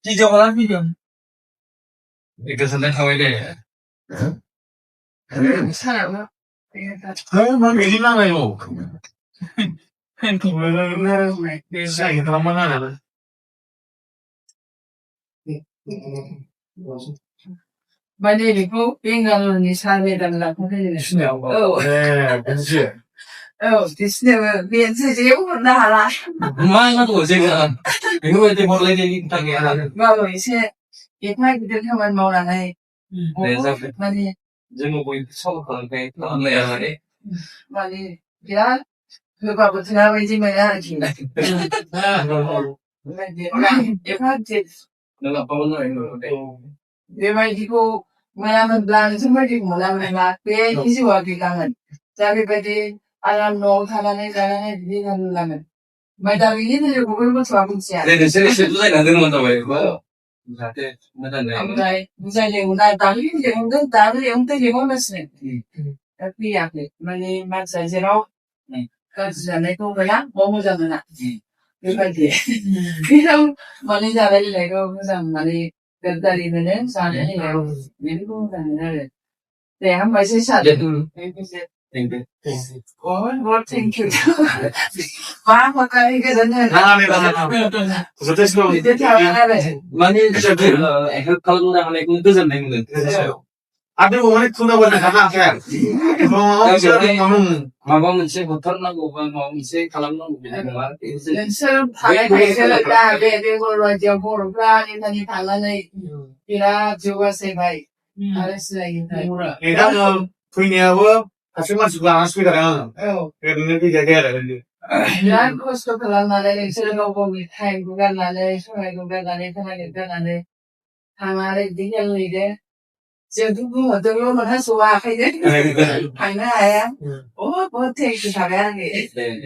찢어봐라 미련. 이것은 내 하와이래. 살아요. 막 내리나가요. 시작이 그만 하나. 만약에 그 인간은 삶에달라고 하는 네, 그렇지. 디스네는 비엔스지 나라. 그만하고 제가 이거 이제 몰래 되니까 하는. Vâng, sẽ cái thay cái tiếng theo màu là này. 네, Mà đi, 제가 보이 처음 가는 게 나네요. mà đi, thì đó, người bảo của thằng bây giờ mày ra chỉ này. Mày đi, em phát triển. 내가 밥을 넣는데. Vì mày thì cô, mày làm xong rồi thì cũng làm mà, cái gì vào thì làm. Tại vì bây giờ, anh làm nấu, thằng này đi làm. Mày đã nghĩ đến điều của mình sao cũng sẽ. 네, 세 두살 안 되는 건다고 해요. 나한테 맞았네. Này, bây giờ người ta nghĩ thì ta thì ông ta thì không biết gì. Tapi ya, mày mà sai gì đâu. Cái gì này cũng vậy á, bố mua cho mình à. Cái gì. Khi đâu mà đi ra đây lại đâu, cái gì mà đi gần đây đi đến sao đấy lại những cũng là này. Để hắn mới sẽ sạch. What thank you. Quá một cái dân này. 그래서 대신에 Tiếp theo là này. 많이 저기 kalın 나가네 그 뜻은 내는 그래서요. 아들 오늘 투나버는 가나 해. 마음은 제 못하나고 마음은 제 kalang나고 그냥 말. Lần sau thằng này sẽ là ta về rồi chiều cô rồi ra nên thằng thằng này thì là chưa có xe bay. Là sẽ là như thế. 일단은 부인하고 같이 마시고 안 하시거든. 그래도 너희 얘기해야 되는데. Là có số lần là này sẽ là có bị thay của cái là này sau này của cái là này cái này thằng này đi nhận lời đấy. Giờ tôi cũng ở tôi luôn mà hắn số à hay đấy. Thằng này à. Bố thế thì thằng này. 네.